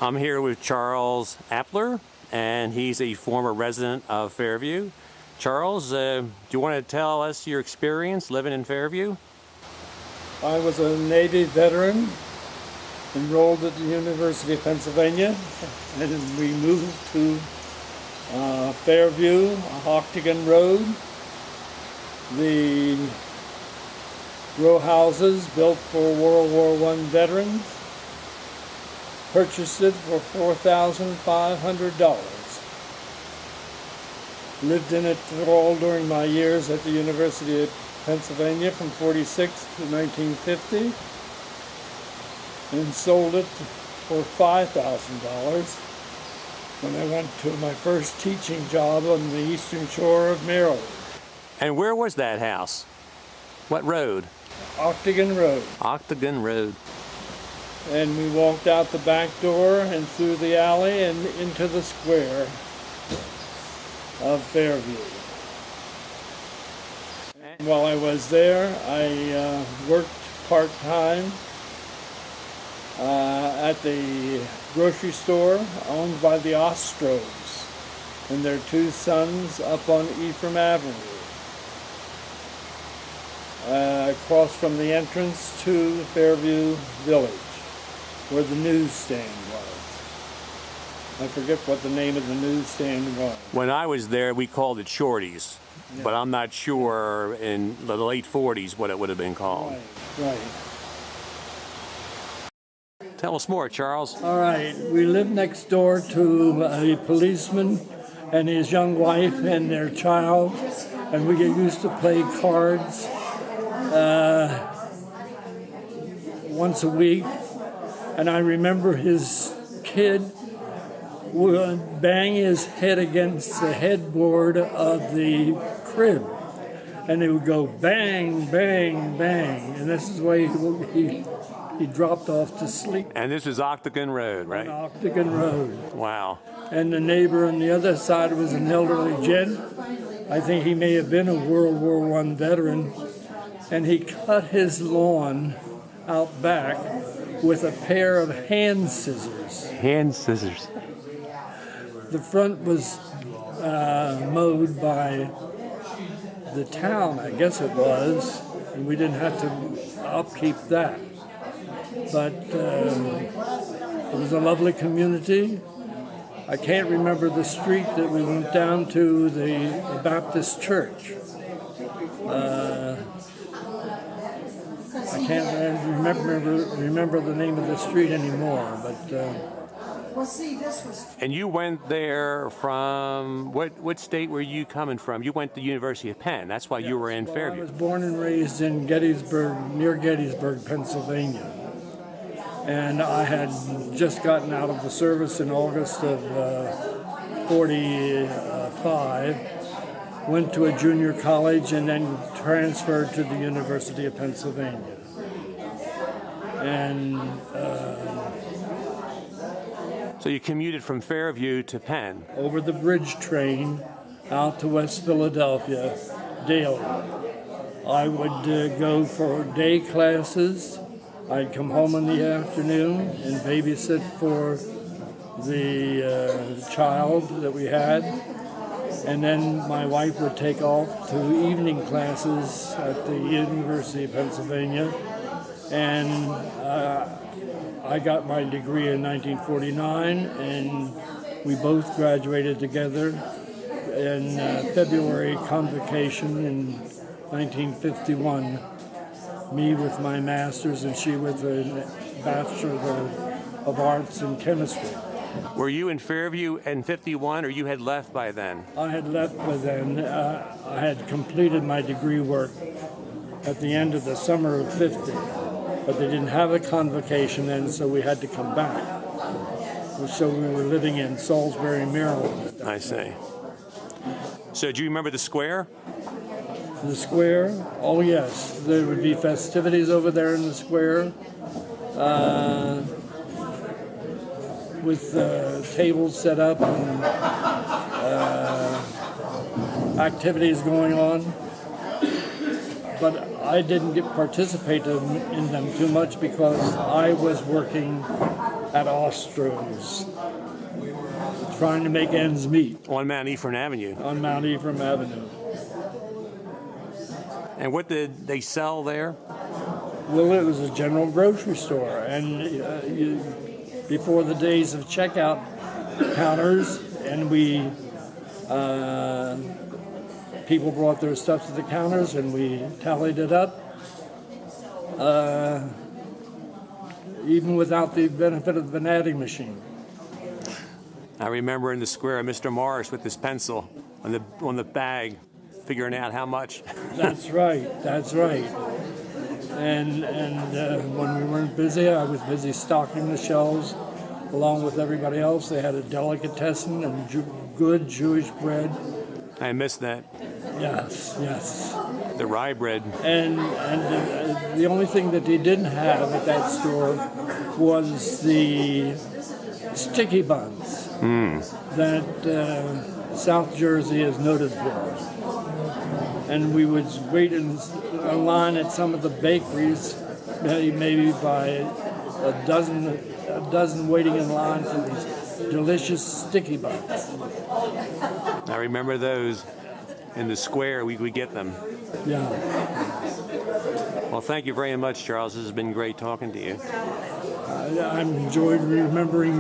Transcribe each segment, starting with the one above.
I'm here with Charles Appler, and he's a former resident of Fairview. Charles, do you want to tell us your experience living in Fairview? I was a Navy veteran, enrolled at the University of Pennsylvania, and we moved to Fairview, Octagon Road. The row houses built for World War I veterans. Purchased it for $4,500. Lived in it all during my years at the University of Pennsylvania from 46 to 1950, and sold it for $5,000 when I went to my first teaching job on the eastern shore of Maryland. And where was that house? What road? Octagon Road. Octagon Road. And we walked out the back door and through the alley and into the square of Fairview. And while I was there, I worked part-time at the grocery store owned by the Ostros and their two sons up on Ephraim Avenue, across from the entrance to Fairview Village, where the newsstand was. I forget what the name of the newsstand was. When I was there, we called it Shorty's, yeah. But I'm not sure in the late 40s what it would have been called. Right. Tell us more, Charles. All right. We lived next door to a policeman and his young wife and their child, and we used to play cards once a week. And I remember his kid would bang his head against the headboard of the crib, and it would go bang, bang, bang, and this is the way he dropped off to sleep. And this is Octagon Road, right? On Octagon Road. Wow. And the neighbor on the other side was an elderly gent. I think he may have been a World War I veteran, and he cut his lawn out back with a pair of hand scissors. Hand scissors. The front was mowed by the town, I guess it was, and we didn't have to upkeep that. But it was a lovely community. I can't remember the street that we went down to, the Baptist church. I can't remember the name of the street anymore, but. And you went there from what state were you coming from? You went to the University of Penn. That's why you were in Fairview. I was born and raised in Gettysburg, near Gettysburg, Pennsylvania, and I had just gotten out of the service in August of '45. Went to a junior college and then transferred to the University of Pennsylvania. And so you commuted from Fairview to Penn? Over the bridge train out to West Philadelphia daily. I would go for day classes. I'd come home in the afternoon and babysit for the child that we had. And then my wife would take off to evening classes at the University of Pennsylvania. And I got my degree in 1949, and we both graduated together in February convocation in 1951. Me with my master's and she with a Bachelor of Arts in Chemistry. Were you in Fairview in '51, or you had left by then? I had left by then. I had completed my degree work at the end of the summer of '50, but they didn't have a convocation then, so we had to come back. So we were living in Salisbury, Maryland. I see. So do you remember the square? The square? Oh, yes. There would be festivities over there in the square. With tables set up and activities going on. But I didn't participate in them too much because I was working at Ostro's, trying to make ends meet On Mount Ephraim Avenue. on Mount Ephraim Avenue. And what did they sell there? Well, it was a general grocery store, and before the days of checkout counters, and people brought their stuff to the counters, and we tallied it up. Even without the benefit of an adding machine. I remember in the square, Mr. Morris with his pencil on the bag, figuring out how much. That's right. That's right. And when we weren't busy, I was busy stocking the shelves along with everybody else. They had a delicatessen and good Jewish bread. I missed that. Yes, yes. The rye bread. And the only thing that they didn't have at that store was the sticky buns that South Jersey is noted for. And we would wait in a line at some of the bakeries, maybe by a dozen waiting in line for these delicious sticky buns. I remember those. In the square, we would get them. Yeah. Well, thank you very much, Charles. This has been great talking to you. I enjoyed remembering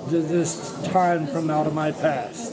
this time from out of my past.